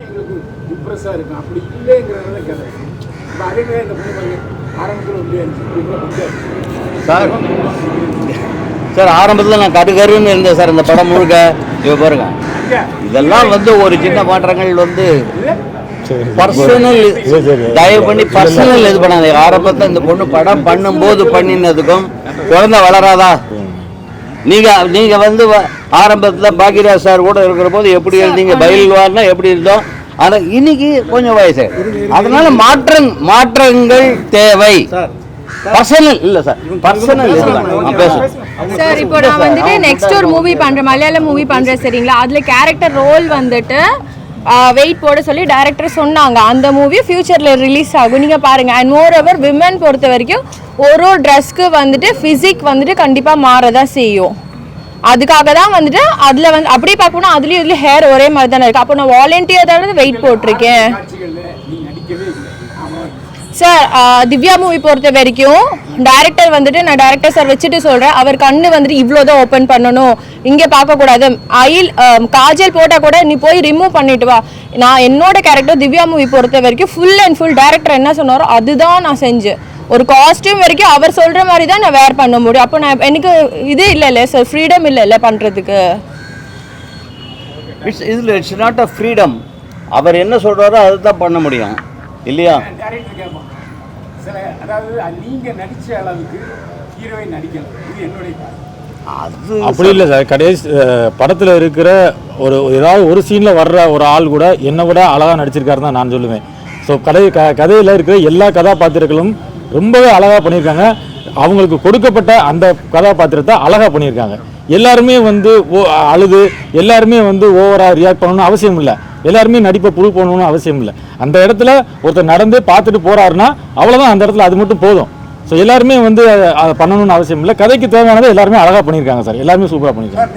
எங்களுக்கு இம்ப்ரெஸ்ஸாக இருக்கும். அப்படி இல்லைங்கிறத கதை. இப்போ அதே மாதிரி இந்த பொண்ணு ஆரம்பத்தில் வந்து சார் சார் ஆரம்பத்தில் நான் கடுகருன்னு இருந்தேன் சார். இந்த படம் முழுக்க இவ பாருங்க, இதெல்லாம் வந்து ஒரு சின்ன மாற்றங்கள் வந்து பர்சனல், தயவு பண்ணி பர்சனல் இது பண்ணாது. ஆரம்பத்தில் இந்த பொண்ணு படம் பண்ணும்போது பண்ணினதுக்கும் குழந்தை வளராதா? நீங்க வந்து ஆரம்பத்தில் பாக்கியராஜ் சார் கூட இருக்கிற போது எப்படி இருந்தீங்க, பயில்வார்னா எப்படி இருந்தோம், ஆனால் இன்னைக்கு கொஞ்சம் வயசு. அதனால மாற்றங்கள் தேவை. பர்சனல் இல்ல சார், பர்சனல் சார். இப்போ நான் வந்துட்டு நெக்ஸ்ட் ஒரு மூவி பண்றேன், மலையாள மூவி பண்றேன் சரிங்களா. அதுல கேரக்டர் ரோல் வந்துட்டு வெயிட் போட சொல்லி டைரக்டர் சொன்னாங்க. அந்த மூவி ஃபியூச்சர்ல ரிலீஸ் ஆகும், நீங்க பாருங்க. அண்ட் மோர் ஓவர் விமன் பொறுத்த வரைக்கும் ஒரு ட்ரெஸ்க்கு வந்துட்டு ஃபிசிக் வந்துட்டு கண்டிப்பா மாறதான் செய்யும். அதுக்காக தான் வந்துட்டு அதுல வந்து அப்படியே பார்க்கணும், அதுலயும் இதுல ஹேர் ஒரே மாதிரி தானே இருக்கு. அப்போ நான் வாலண்டியர் தான் வெயிட் போட்டிருக்கேன் சார். திவ்யா மூவி பொறுத்த வரைக்கும் டைரக்டர் வந்துட்டு, நான் டைரக்டர் சார் வச்சுட்டு சொல்றேன், அவர் கண்ணு வந்துட்டு இவ்வளோதான் ஓப்பன் பண்ணணும், இங்கே பார்க்கக்கூடாது. காஜல் போட்டால் கூட நீ போய் ரிமூவ் பண்ணிட்டு வா. நான் என்னோட கேரக்டர் திவ்யா மூவி பொறுத்த வரைக்கும் ஃபுல் அண்ட் ஃபுல் டைரக்டர் என்ன சொன்னாரோ அதுதான் நான் செஞ்சேன். ஒரு காஸ்டியூம் வரைக்கும் அவர் சொல்ற மாதிரி தான் நான் வேர் பண்ண முடியும். அப்போ நான் எனக்கு இது இல்லை சார், ஃப்ரீடம் இல்லை பண்ணுறதுக்கு. It's not a freedom. அவர் என்ன சொல்றாரோ அதுதான் பண்ண முடியும் இல்லையா? அதாவது நீங்க நடிச்ச அளவுக்கு ஹீரோயின் நடிக்கலாம், இது என்னுடைய அது அப்படி இல்லை சார். கடைசி படத்தில் இருக்கிற ஏதாவது ஒரு சீனில் வர்ற ஒரு ஆள் கூட என்னை விட அழகாக நடிச்சிருக்காரு தான் நான் சொல்லுவேன். ஸோ கதையில் இருக்கிற எல்லா கதாபாத்திரங்களும் ரொம்பவே அழகாக பண்ணியிருக்காங்க. அவங்களுக்கு கொடுக்கப்பட்ட அந்த கதாபாத்திரத்தை அழகாக பண்ணியிருக்காங்க. எல்லாருமே வந்து அழுது எல்லாருமே வந்து ஓவராக ரியாக்ட் பண்ணணும்னு அவசியம் இல்லை. எல்லாருமே நடிப்பை புழு போகணும்னு அவசியம் இல்லை. அந்த இடத்துல ஒருத்தர் நடந்து பார்த்துட்டு போகிறாருன்னா அவ்வளோதான், அந்த இடத்துல அது மட்டும் போதும். ஸோ எல்லாருமே வந்து அதை பண்ணணும்னு அவசியம் இல்லை. கதைக்கு தேவையானதை எல்லாருமே அழகாக பண்ணியிருக்காங்க சார். எல்லாருமே சூப்பராக பண்ணியிருக்காங்க.